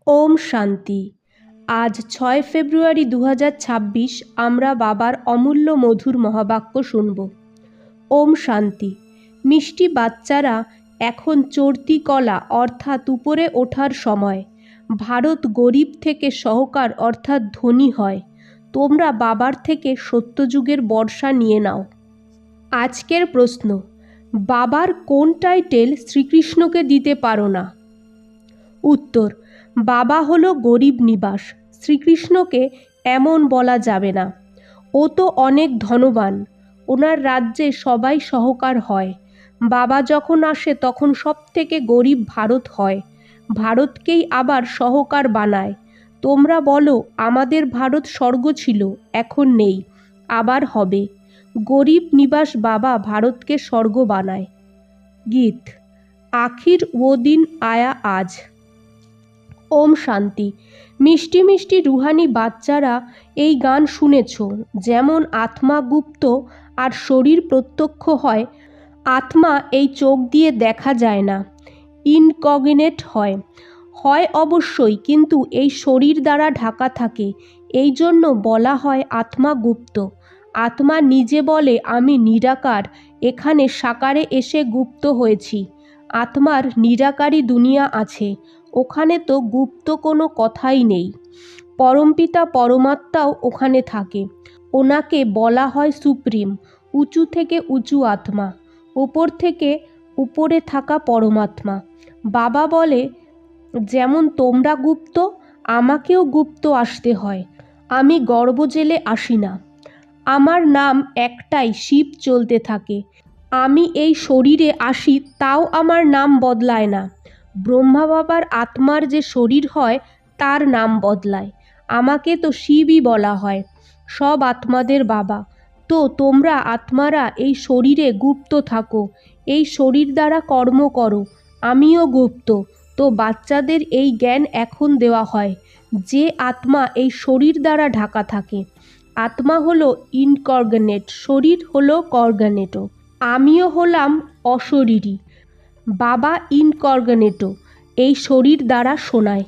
ওম শান্তি। আজ ৬ ফেব্রুয়ারি ২০২৬ আমরা বাবার অমূল্য মধুর মহাবাক্য শুনব। ওম শান্তি। মিষ্টি বাচ্চারা, এখন চড়তি কলা অর্থাৎ উপরে ওঠার সময়। ভারত গরিব থেকে সহকার অর্থাৎ ধনী হয়। তোমরা বাবার থেকে সত্যযুগের বর্ষা নিয়ে নাও। আজকের প্রশ্ন, বাবার কোন টাইটেল শ্রীকৃষ্ণকে দিতে পারো না? উত্তর, বাবা হলো গরিব নিবাস। শ্রীকৃষ্ণকে এমন বলা যাবে না। ও তো অনেক ধনবান, ওনার রাজ্যে সবাই সহকার হয়। বাবা যখন আসে তখন সব থেকে গরিব ভারত হয়। ভারতকেই আবার সহকার বানায়। তোমরা বলো আমাদের ভারত স্বর্গ ছিল, এখন নেই, আবার হবে। গরিব নিবাস বাবা ভারতকে স্বর্গ বানায়। গীত। আখির ও দিন আয়া আজ। ওম শান্তি। মিষ্টি মিষ্টি রুহানি বাচ্চারা, এই গান শুনেছ। যেমন আত্মা গুপ্ত আর শরীর প্রত্যক্ষ হয়। আত্মা এই চোখ দিয়ে দেখা যায় না, ইনকগনিট হয় অবশ্যই, কিন্তু এই শরীর দ্বারা ঢাকা থাকে। এই জন্য বলা হয় আত্মা গুপ্ত। আত্মা নিজে বলে আমি নিরাকার, এখানে সাকারে এসে গুপ্ত হয়েছি। আত্মার নিরাকারী দুনিয়া আছে, ওখানে তো গুপ্ত কোনো কথাই নেই। পরমপিতা পরমাত্মাও ওখানে থাকে। ওনাকে বলা হয় সুপ্রিম, উঁচু থেকে উঁচু আত্মা, উপর থেকে উপরে থাকা পরমাত্মা। বাবা বলে যেমন তোমরা গুপ্ত, আমাকেও গুপ্ত আসতে হয়। আমি গর্ব জেলে আসি না। আমার নাম একটাই, শিব চলতে থাকে। আমি এই শরীরে আসি, তাও আমার নাম বদলায় না। ব্রহ্মা বাবার আত্মার যে শরীর হয় তার নাম বদলায়। আমাকে তো শিবই বলা হয়, সব আত্মাদের বাবা। তো তোমরা আত্মারা এই শরীরে গুপ্ত থাকো, এই শরীর দ্বারা কর্ম করো। আমিও গুপ্ত। তো বাচ্চাদের এই জ্ঞান এখন দেওয়া হয় যে আত্মা এই শরীর দ্বারা ঢাকা থাকে। আত্মা হলো ইনকর্গনেট, শরীর হলো কর্গানেটো। আমিও হলাম অশরীরী। বাবা ইনকর্গনেটো, এই শরীর দ্বারা শোনায়।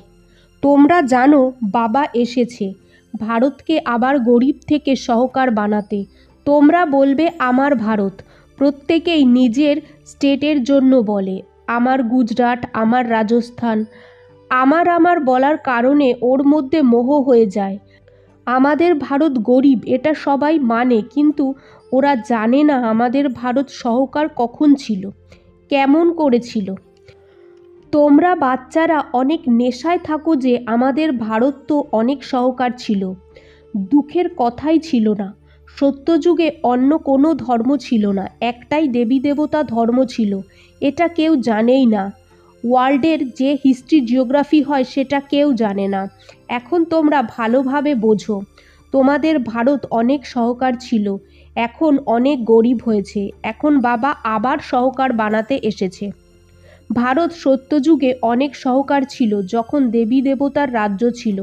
তোমরা জানো বাবা এসেছে ভারতকে আবার গরিব থেকে সহকার বানাতে। তোমরা বলবে আমার ভারত। প্রত্যেকেই নিজের স্টেটের জন্য বলে, আমার গুজরাট, আমার রাজস্থান। আমার বলার কারণে ওর মধ্যে মোহ হয়ে যায়। আমাদের ভারত গরিব এটা সবাই মানে, কিন্তু ওরা জানে না আমাদের ভারত সহকার কখন ছিল, কেমন করেছিল। তোমরা বাচ্চারা অনেক নেশায় থাকো যে আমাদের ভারত তো অনেক সহকার ছিল। দুঃখের কথাই ছিল না। সত্যযুগে অন্য কোনো ধর্ম ছিল না, একটাই দেবী দেবতা ধর্ম ছিল। এটা কেউ জানেই না। ওয়ার্ল্ডের যে হিস্ট্রি জিওগ্রাফি হয় সেটা কেউ জানে না। এখন তোমরা ভালোভাবে বোঝো, তোমাদের ভারত অনেক সহকার ছিল, এখন অনেক গরিব হয়েছে। এখন বাবা আবার সহকার বানাতে এসেছে। ভারত সত্যযুগে অনেক সহকার ছিল, যখন দেবী দেবতার রাজ্য ছিল।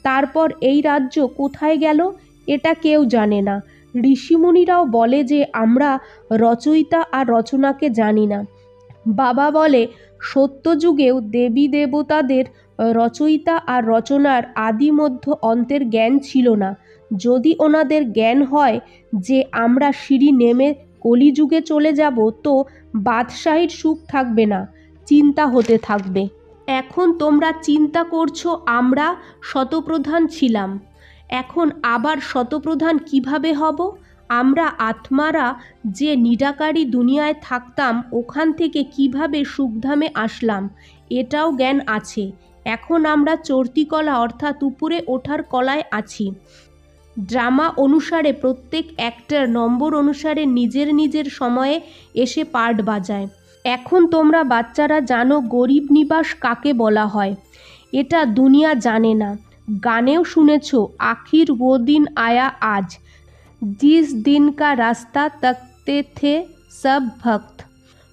তারপর এই রাজ্য কোথায় গেল এটা কেউ জানে না। ঋষিমুনিরাও বলে যে আমরা রচয়িতা আর রচনাকে জানি না। বাবা বলে সত্যযুগেও দেবী দেবতাদের রচয়িতা আর রচনার আদি মধ্য অন্তের জ্ঞান ছিল না। যদি ওনাদের জ্ঞান হয় যে আমরা সিঁড়ি নেমে কলিযুগে চলে যাব, তো বাদশাহীর সুখ থাকবে না, চিন্তা হতে থাকবে। এখন তোমরা চিন্তা করছো আমরা শতপ্রধান ছিলাম, এখন আবার শতপ্রধান কিভাবে হব? আমরা আত্মারা যে নিরাকারী দুনিয়ায় থাকতাম, ওখান থেকে কিভাবে সুখধামে আসলাম এটাও জ্ঞান আছে। এখন আমরা চড়তি কলা অর্থাৎ উপরে ওঠার কলায় আছি। ড্রামা অনুসারে প্রত্যেক অ্যাক্টর নম্বর অনুসারে নিজের নিজের সময়ে এসে পার্ট বাজায়। এখন তোমরা বাচ্চারা জানো গরিব নিবাস কাকে বলা হয়। এটা দুনিয়া জানে না। গানেও শুনেছ আখির ও দিন আয়া আজ, জিস দিন কা রাস্তা তকতে থে সব ভক্ত।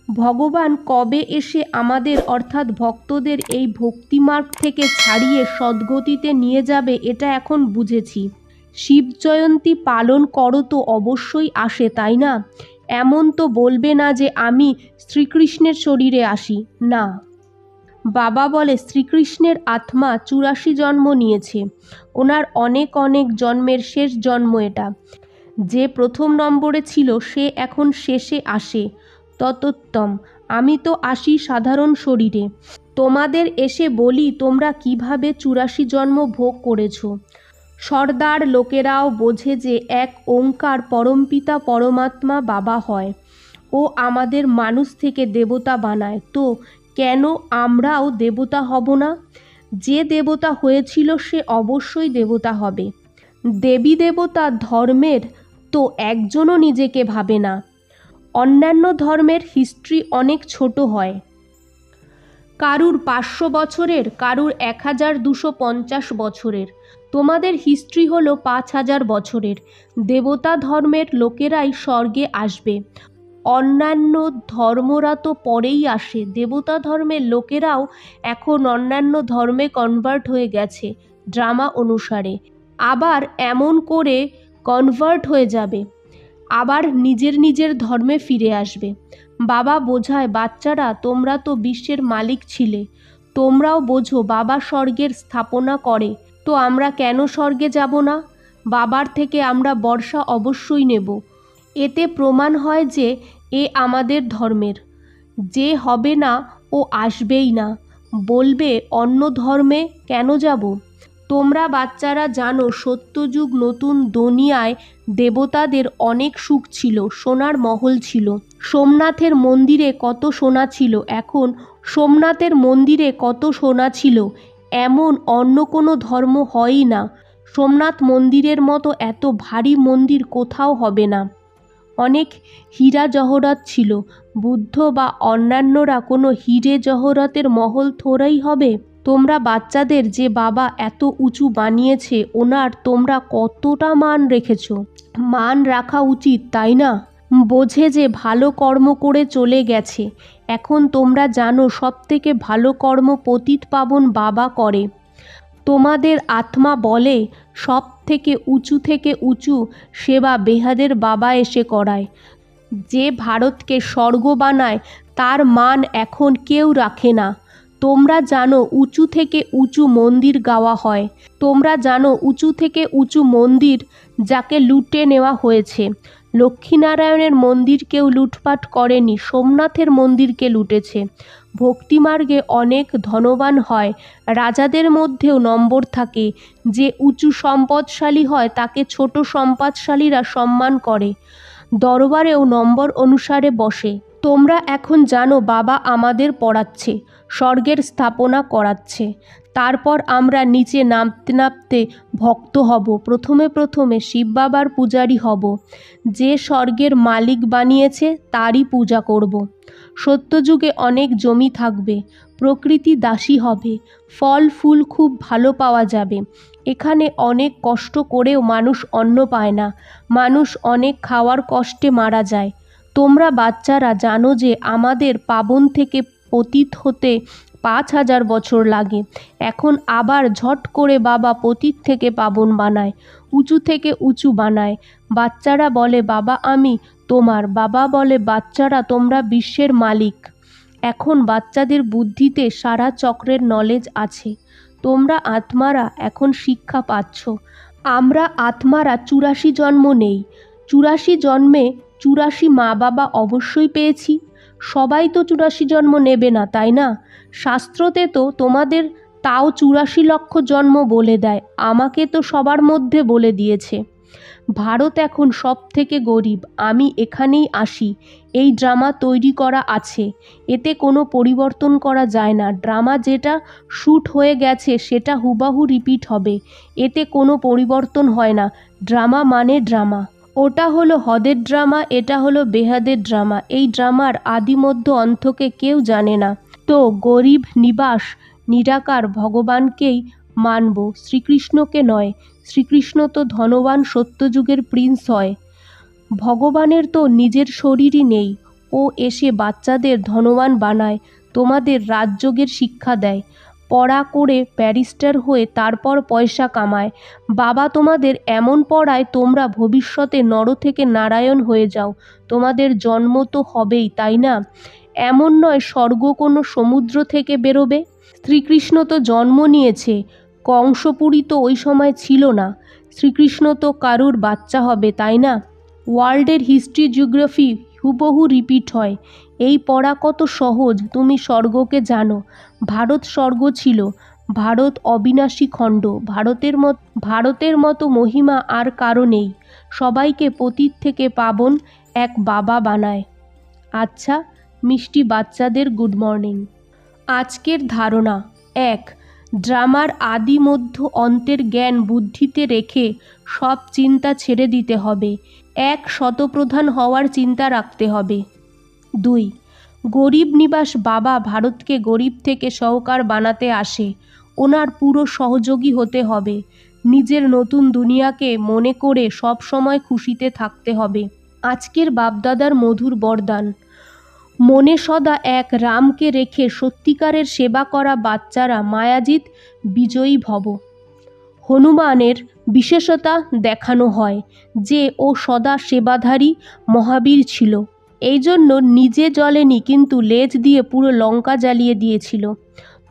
ভগবান কবে এসে আমাদের অর্থাৎ ভক্তদের এই ভক্তিমার্গ থেকে ছাড়িয়ে সদ্গতিতে নিয়ে যাবে এটা এখন বুঝেছি। শিব জয়ন্তী পালন করো তো অবশ্যই আসে, তাই না? এমন তো বলবে না যে আমি শ্রীকৃষ্ণের শরীরে আসি, না। বাবা বলে শ্রীকৃষ্ণের আত্মা 84 জন্ম নিয়েছে, ওনার অনেক অনেক জন্মের শেষ জন্ম এটা। যে প্রথম নম্বরে ছিল সে এখন শেষে আসে। ততোত্তম, আমি তো আসি সাধারণ শরীরে। তোমাদের এসে বলি তোমরা কিভাবে 84 জন্ম ভোগ করেছ। সর্দার লোকেরাও বোঝে যে এক ওঙ্কার পরমপিতা পরমাত্মা বাবা হয়, ও আমাদের মানুষ থেকে দেবতা বানায়। তো কেন আমরাও দেবতা হব না? যে দেবতা হয়েছিল সে অবশ্যই দেবতা হবে। দেবী দেবতা ধর্মের তো একজনও নিজেকে ভাবে না। অন্যান্য ধর্মের হিস্ট্রি অনেক ছোট হয়, কারুর 500 বছরের, কারুর 1250 বছরের। তোমাদের হিস্ট্রি হলো 5000 বছরের। দেবতা ধর্মের লোকেরাই স্বর্গে আসবে, অন্যান্য ধর্মরা তো পরেই আসে। দেবতা ধর্মের লোকেরাও এখন অন্যান্য ধর্মে কনভার্ট হয়ে গেছে ড্রামা অনুসারে, আবার এমন করে কনভার্ট হয়ে যাবে, আবার নিজের নিজের ধর্মে ফিরে আসবে। বাবা বোঝায়, বাচ্চারা তোমরা তো বিশ্বের মালিক ছিলে, তোমরাও বোঝো বাবা স্বর্গের স্থাপনা করে, তো আমরা কেন স্বর্গে যাব না? বাবার থেকে আমরা বর্ষা অবশ্যই নেব। এতে প্রমাণ হয় যে এ আমাদের ধর্মের। যে হবে না ও আসবেই না, বলবে অন্য ধর্মে কেন যাব। তোমরা বাচ্চারা জানো সত্যযুগ নতুন দুনিয়ায় দেবতাদের অনেক সুখ ছিল, সোনার মহল ছিল। সোমনাথের মন্দিরে কত সোনা ছিল, এখন সোমনাথের মন্দিরে কত সোনা ছিল এমন অন্য কোনো ধর্ম হয়ই না। সোমনাথ মন্দিরের মতো এত ভারী মন্দির কোথাও হবে না। অনেক হীরা জহরত ছিল, বুদ্ধ বা অন্যান্যরা কোনো হিরে জহরতের মহল থোড়াই হবে। তোমরা বাচ্চাদের যে বাবা এত উঁচু বানিয়েছে ওনার তোমরা কতটা মান রেখেছ। মান রাখা উচিত, তাই না? বোঝে যে ভালো কর্ম করে চলে গেছে। এখন তোমরা জানো সবথেকে ভালো কর্ম পতিত পাবন বাবা করে। তোমাদের আত্মা বলে সব থেকে উঁচু সেবা বেহাদের বাবা এসে করায়। যে ভারতকে স্বর্গ বানায় তার মান এখন কেউ রাখে না। তোমরা জানো উঁচু থেকে উঁচু মন্দির গাওয়া হয়। তোমরা জানো উঁচু থেকে উঁচু মন্দির যাকে লুটে নেওয়া হয়েছে। লক্ষ্মীনারায়ণের মন্দির কেউ লুটপাট করেনি, সোমনাথের মন্দিরকে লুটেছে। ভক্তিমার্গে অনেক ধনবান হয়, রাজাদের মধ্যেও নম্বর থাকে। যে উঁচু সম্পদশালী হয় তাকে ছোট সম্পদশালীরা সম্মান করে, দরবারেও নম্বর অনুসারে বসে। তোমরা এখন জানো বাবা আমাদের পড়াচ্ছে, স্বর্গের স্থাপনা করাচ্ছে। তারপর আমরা নিচে নামতে নামতে ভক্ত হব। প্রথমে শিব বাবার পূজারি হব। যে স্বর্গের মালিক বানিয়েছে তারই পূজা করব। সত্যযুগে অনেক জমি থাকবে, প্রকৃতি দাসী হবে, ফল ফুল খুব ভালো পাওয়া যাবে। এখানে অনেক কষ্ট করেও মানুষ অন্ন পায় না, মানুষ অনেক খাওয়ার কষ্টে মারা যায়। তোমরা বাচ্চারা জানো যে আমাদের পাবন থেকে পতিত হতে 5000 বছর লাগে। এখন আবার ঝট করে বাবা পতিত থেকে পাবন বানায়, উঁচু থেকে উঁচু বানায়। বাচ্চারা বলে বাবা আমি তোমার। বাবা বলে বাচ্চারা তোমরা বিশ্বের মালিক। এখন বাচ্চাদের বুদ্ধিতে সারা চক্রের নলেজ আছে। তোমরা আত্মারা এখন শিক্ষা পাচ্ছ। আমরা আত্মারা 84 জন্ম নেই। 84 জন্মে 84 মা বাবা অবশ্যই পেয়েছি। সবাই তো 84 জন্ম নেবে না, তাই না? শাস্ত্রতে তো তোমাদের তাও 84 লক্ষ জন্ম বলে দেয়। আমাকে তো সবার মধ্যে বলে দিয়েছে। ভারত এখন সব থেকে গরিব। আমি এখানেই আসি। এই ড্রামা তৈরি করা আছে, এতে কোনো পরিবর্তন করা যায় না। ড্রামা যেটা শ্যুট হয়ে গেছে সেটা হুবাহু রিপিট হবে, এতে কোনো পরিবর্তন হয় না। ড্রামা মানে ড্রামা। ওটা হলো হদের ড্রামা, এটা হলো বেহাদের ড্রামা। এই ড্রামার আদি মধ্য অন্তকে কেউ জানে না। তো গরিব নিবাস নিরাকার ভগবানকেই মানব, শ্রীকৃষ্ণকে নয়। শ্রীকৃষ্ণ তো ধনবান সত্যযুগের প্রিন্স হয়। ভগবানের তো নিজের শরীরই নেই, ও এসে বাচ্চাদের ধনবান বানায়, তোমাদের রাজযোগের শিক্ষা দেয়। পড়া করে ব্যারিস্টার হয়ে তারপর পয়সা কামায়। বাবা তোমাদের এমন পড়ায় তোমরা ভবিষ্যতে নর থেকে নারায়ণ হয়ে যাও। তোমাদের জন্ম তো হবেই, তাই না? এমন নয় স্বর্গ কোনো সমুদ্র থেকে বেরোবে। শ্রীকৃষ্ণ তো জন্ম নিয়েছে, কংসপুরী তো ওই সময় ছিল না। শ্রীকৃষ্ণ তো কারুর বাচ্চা হবে, তাই না? ওয়ার্ল্ডের হিস্ট্রি জিওগ্রাফি হুবহু রিপিট হয়। এই পড়া কত সহজ, তুমি স্বর্গকে জানো। ভারত স্বর্গ ছিল, ভারত অবিনাশী খণ্ড। ভারতের মতো মহিমা আর কারো নেই। সবাইকে পতীত থেকে পাবন এক বাবা বানায়। আচ্ছা মিষ্টি বাচ্চাদের গুড মর্নিং। আজকের ধারণা: 1. ড্রামার আদি মধ্য অন্তের জ্ঞান বুদ্ধিতে রেখে সব চিন্তা ছেড়ে দিতে হবে। এক শতপ্রধান হওয়ার চিন্তা রাখতে হবে। 2. গরিব নিবাস বাবা ভারতকে গরিব থেকে সাহুকার বানাতে আসে, ওনার পুরো সহযোগী হতে হবে। নিজের নতুন দুনিয়াকে মনে করে সব সময় খুশিতে থাকতে হবে। আজকের বাপদাদার মধুর বরদান: মনে সদা এক রামকে রেখে সত্যিকারের সেবা করা বাচ্চারা মায়াজিত বিজয়ী ভব। হনুমানের বিশেষতা দেখানো হয় যে ও সদা সেবাধারী মহাবীর ছিল। এই জন্য নিজে জ্বলেনি, কিন্তু লেজ দিয়ে পুরো লঙ্কা জ্বালিয়ে দিয়েছিল।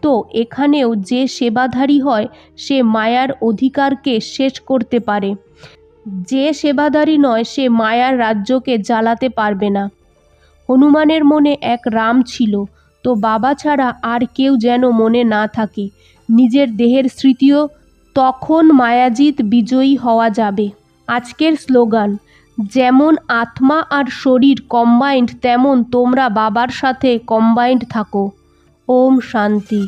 তো এখানেও যে সেবাধারী হয় সে মায়ার অধিকারকে শেষ করতে পারে, যে সেবাধারী নয় সে মায়ার রাজ্যকে জ্বালাতে পারবে না। হনুমানের মনে এক রাম ছিল, তো বাবা ছাড়া আর কেউ যেন মনে না থাকে। নিজের দেহের স্মৃতিও তখন মায়াজিত বিজয়ী হওয়া যাবে। আজকের স্লোগান: যেমন আত্মা আর শরীর কম্বাইন্ড, তেমন তোমরা বাবার সাথে কম্বাইন্ড থাকো। ওম শান্তি।